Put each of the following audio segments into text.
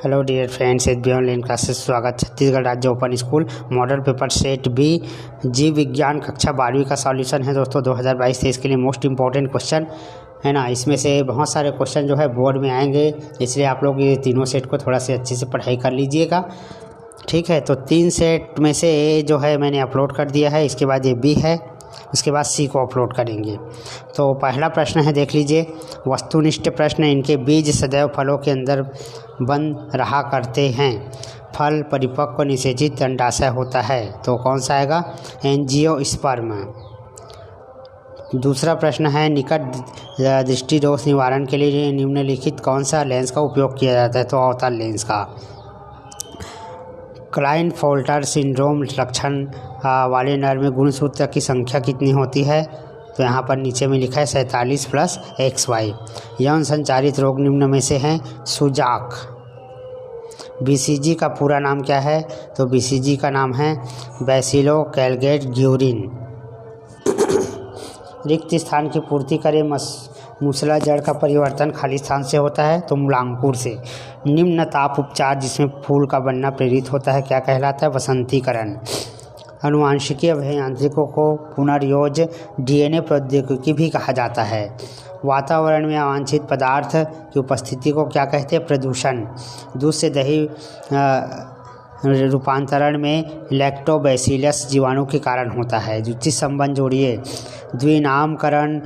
Hello dear friends, SB online classes स्वागत। छत्तीसगढ़ राज्य open school model paper set B जीव विज्ञान कक्षा 12वीं का सॉल्यूशन है दोस्तों 2022-23 के लिए मोस्ट इंपॉर्टेंट क्वेश्चन है ना। इसमें से बहुत सारे क्वेश्चन जो है बोर्ड में आएंगे, इसलिए आप लोग ये तीनों सेट को थोड़ा से अच्छे से पढ़ाई कर लीजिएगा, ठीक है। तो 3 सेट में से ए जो है मैंने अपलोड कर दिया है, इसके बाद ये बी है, उसके बाद सी को अपलोड करेंगे। तो पहला प्रश्न है, देख लीजिए, वस्तुनिष्ठ प्रश्न। इनके बीज सदैव फलों के अंदर बंद रहा करते हैं। फल परिपक्व निषेचित अंडाशय होता है, तो कौन सा आएगा? एंजियोस्पर्म। दूसरा प्रश्न है, निकट दृष्टि दोष निवारण के लिए निम्नलिखित कौन सा लेंस का उपयोग किया जाता है? तो अवतल लेंस का। क्लाइनफेल्टर सिंड्रोम लक्षण वाले नर में गुणसूत्र की संख्या कितनी होती है? तो यहाँ पर नीचे में लिखा है 47 + XY। यौन संचारित रोग निम्न में से हैं? सुजाक। BCG का पूरा नाम क्या है? तो BCG का नाम है बैसिलो कैलगेट ग्यूरिन। रिक्त स्थान की पूर्ति करें। मूसला जड़ का परिवर्तन खाली स्थान से होता है, तो मूलांकुर से। निम्न ताप उपचार जिसमें फूल का बनना प्रेरित होता है क्या कहलाता है? वसंतीकरण। अनुवांशिकी अभियांत्रिकों को पुनर्योज DNA प्रौद्योगिकी भी कहा जाता है। वातावरण में अवांछित पदार्थ की उपस्थिति को क्या कहते हैं? प्रदूषण। दूध से दही रूपांतरण में लैक्टोबैसिलस जीवाणु के कारण होता है। उचित संबंध जोड़िए। द्विनामकरण।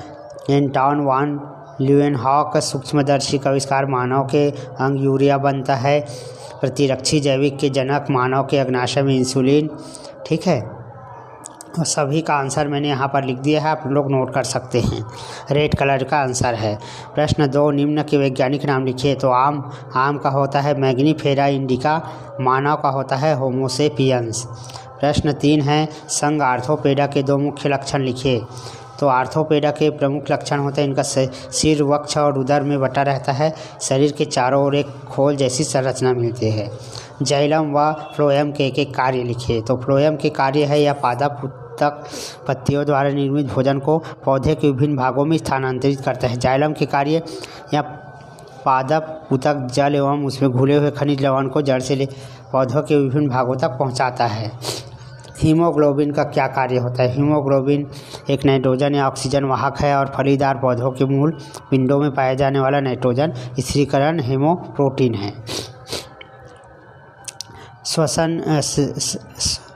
एंटॉन वान ल्यूएनहॉक सूक्ष्मदर्शी का आविष्कार। मानव के अंग यूरिया बनता है। प्रतिरक्षी जैविक के जनक। मानव के अग्नाशय में इंसुलिन, ठीक है। और सभी का आंसर मैंने यहाँ पर लिख दिया है, आप लोग नोट कर सकते हैं। रेड कलर का आंसर है। प्रश्न 2, निम्न के वैज्ञानिक नाम लिखिए। तो आम का होता है मैग्नीफेरा इंडिका। मानव का होता है होमो सेपियंस। प्रश्न 3 है, संघ आर्थोपेडा के 2 मुख्य लक्षण लिखिए। तो आर्थोपेडा के प्रमुख लक्षण होते हैं, इनका सिर, वक्ष और उदर में बटा रहता है। शरीर के चारों ओर एक खोल जैसी संरचना मिलती है। जाइलम व फ्लोएम के कार्य लिखिए। तो फ्लोएम के कार्य है, यह पादप उत्तक पत्तियों द्वारा निर्मित भोजन को पौधे के विभिन्न भागों में स्थानांतरित करता है। जाइलम के कार्य, यह पादप उत्तक जल एवं उसमें घुले हुए खनिज लवण को जड़ से पौधों के विभिन्न भागों तक पहुँचाता है। हीमोग्लोबिन का क्या कार्य होता है? हीमोग्लोबिन एक नाइट्रोजन या ऑक्सीजन वाहक है और फलीदार पौधों के मूल पिंडों में पाया जाने वाला नाइट्रोजन स्थिरीकरण हेमोप्रोटीन है।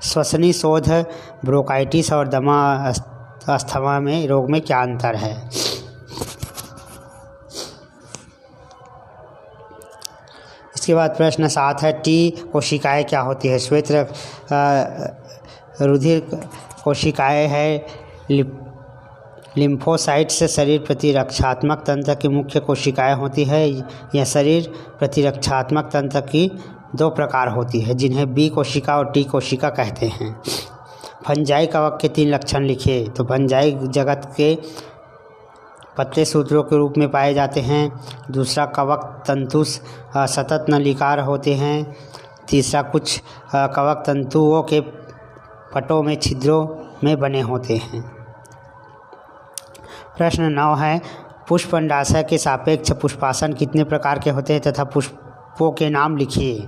श्वसनी शोध, ब्रोंकाइटिस और दमा अस्थमा में रोग में क्या अंतर है? इसके बाद प्रश्न 7 है, टी कोशिकाएं क्या होती है? श्वेत रुधिर कोशिकाएं है। लिम्फोसाइट्स शरीर प्रतिरक्षात्मक तंत्र की मुख्य कोशिकाएं होती है। यह शरीर प्रतिरक्षात्मक तंत्र की 2 प्रकार होती है, जिन्हें बी कोशिका और टी कोशिका कहते हैं। फंजाई कवक के 3 लक्षण लिखिए। तो फंजाई जगत के पतले सूत्रों के रूप में पाए जाते हैं। दूसरा, कवक तंतु सतत नलिकार होते हैं। तीसरा, कुछ कवक तंतुओं के पटों में छिद्रों में बने होते हैं। प्रश्न 9 है, पुष्प अंडाशय के सापेक्ष पुष्पासन कितने प्रकार के होते हैं तथा पुष्पों के नाम लिखिए।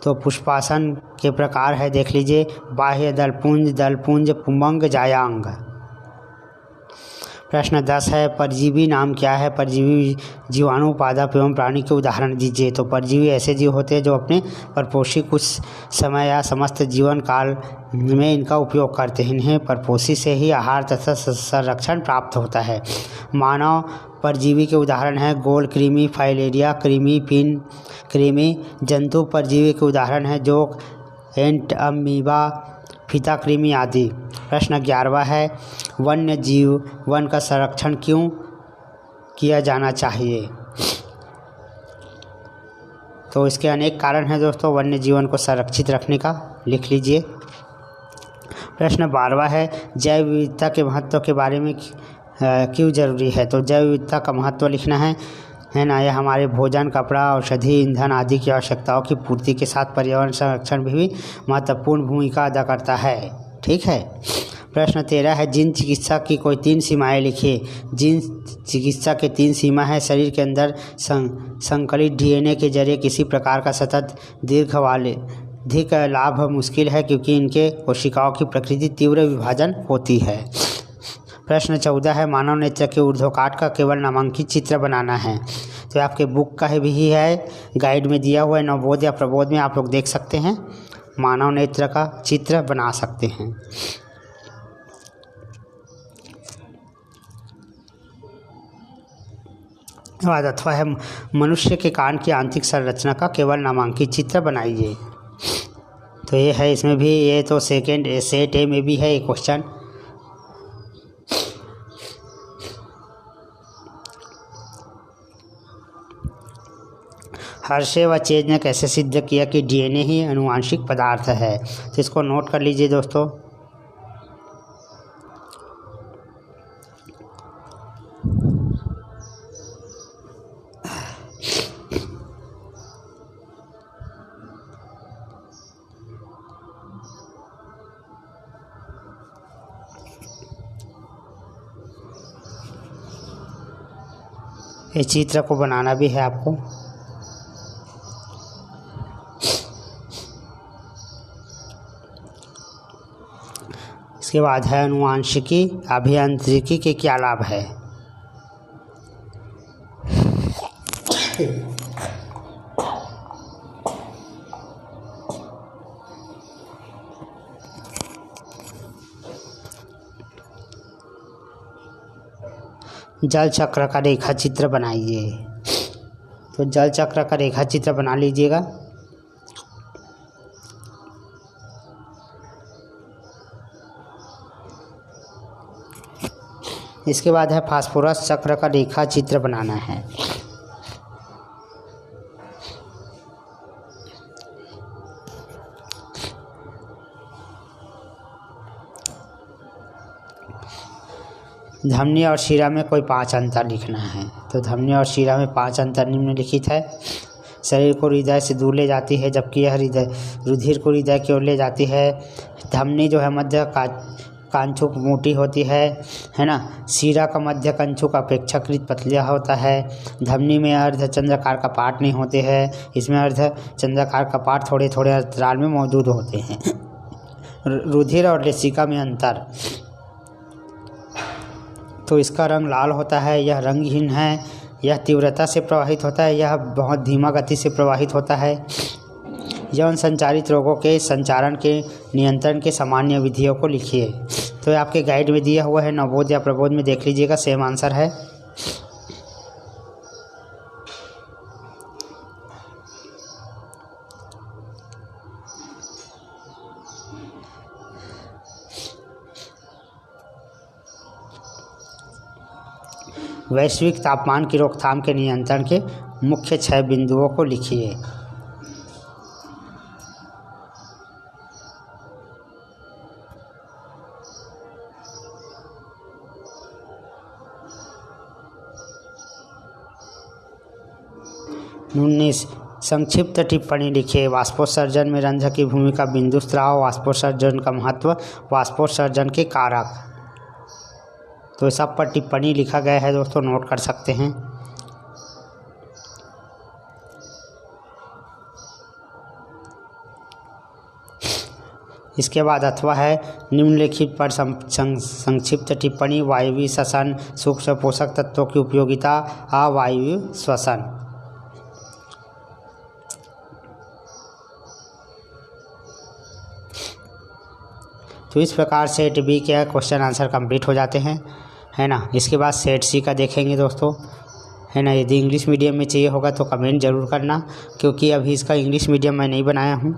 तो पुष्पासन के प्रकार है, देख लीजिए, बाह्य दलपुंज, पुंबंग, जायांग। प्रश्न 10 है, परजीवी नाम क्या है? परजीवी जीवाणु, पादप एवं प्राणी के उदाहरण दीजिए। तो परजीवी ऐसे जीव होते हैं जो अपने परपोषी कुछ समय या समस्त जीवन काल में इनका उपयोग करते हैं। इन्हें परपोषी से ही आहार तथा संरक्षण प्राप्त होता है। मानव परजीवी के उदाहरण हैं गोल कृमि, फाइलेरिया कृमि, पिन कृमि। जंतु परजीवी के उदाहरण हैं जोक, एंट, अमीबा, फीता कृमि आदि। प्रश्न 11 है, वन्य जीव वन का संरक्षण क्यों किया जाना चाहिए? तो इसके अनेक कारण हैं दोस्तों वन्य जीवन को संरक्षित रखने का, लिख लीजिए। प्रश्न 12 है, जैव विविधता के महत्व के बारे में क्यों जरूरी है? तो जैव विविधता का महत्व लिखना है ना। यह हमारे भोजन, कपड़ा, औषधि, ईंधन आदि की आवश्यकताओं की पूर्ति के साथ पर्यावरण संरक्षण में भी महत्वपूर्ण भूमिका अदा करता है, ठीक है। प्रश्न 13 है, जिन चिकित्सा की कोई 3 सीमाएं लिखिए। जिन चिकित्सा के 3 सीमा है, शरीर के अंदर संकलित डीएनए के जरिए किसी प्रकार का सतत दीर्घकालिक लाभ मुश्किल है, क्योंकि इनके कोशिकाओं की प्रकृति तीव्र विभाजन होती है। प्रश्न 14 है, मानव नेत्र के ऊर्ध्वकाट का केवल नामांकित चित्र बनाना है। तो आपके बुक का भी है, गाइड में दिया हुआ है, नवबोध या प्रबोध में आप लोग देख सकते हैं, मानव नेत्र का चित्र बना सकते हैं। बाद अथवा है, मनुष्य के कान की आंतरिक संरचना का केवल नामांकित चित्र बनाइए। तो ये है, इसमें भी ये तो सेकंड सेट ए में भी है ये क्वेश्चन। हर्शे व चेज ने कैसे सिद्ध किया कि डीएनए ही आनुवांशिक पदार्थ है। तो इसको नोट कर लीजिए दोस्तों। ये चित्र को बनाना भी है आपको। इसके बाद है, आनुवांशिकी अभियांत्रिकी के क्या लाभ है। जल चक्र का रेखा चित्र बनाइए। तो जल चक्र का रेखा चित्र बना लीजिएगा। इसके बाद है, फास्फोरस चक्र का रेखा चित्र बनाना है। धमनी और शिरा में कोई 5 अंतर लिखना है। तो धमनी और शिरा में 5 अंतर निम्नलिखित है। शरीर को हृदय से दूर ले जाती है, जबकि यह रुधिर को हृदय की ओर ले जाती है। धमनी जो है मध्य कांचुक मोटी होती है ना। शिरा का मध्य कंचुक अपेक्षाकृत पतला होता है। धमनी में अर्धचंद्राकार कपाट नहीं होते हैं, इसमें अर्धचंद्राकार कपाट थोड़े थोड़े अंतराल में मौजूद होते हैं। रुधिर और लेसिका में अंतर, तो इसका रंग लाल होता है, यह रंगहीन है। यह तीव्रता से प्रवाहित होता है, यह बहुत धीमा गति से प्रवाहित होता है। यौन संचारित रोगों के संचारण के नियंत्रण के सामान्य विधियों को लिखिए। तो आपके गाइड में दिया हुआ है, नवबोध या प्रबोध में देख लीजिएगा, सेम आंसर है। वैश्विक तापमान की रोकथाम के नियंत्रण के मुख्य 6 बिंदुओं को लिखिए। उन्नीस, संक्षिप्त टिप्पणी लिखिए। वाष्पोत्सर्जन में रंध्र की भूमिका, बिंदु स्राव, वाष्पोत्सर्जन का महत्व, वाष्पोत्सर्जन के कारक। तो सब पर टिप्पणी लिखा गया है दोस्तों, नोट कर सकते हैं। इसके बाद अथवा है, निम्नलिखित पर संक्षिप्त टिप्पणी। वायवीय श्वसन, सूक्ष्म पोषक तत्वों की उपयोगिता, अवायवीय श्वसन। तो इस प्रकार सेट बी के क्वेश्चन आंसर कंप्लीट हो जाते हैं, है ना। इसके बाद सेट सी का देखेंगे दोस्तों, है ना। यदि इंग्लिश मीडियम में चाहिए होगा तो कमेंट ज़रूर करना, क्योंकि अभी इसका इंग्लिश मीडियम मैं नहीं बनाया हूँ।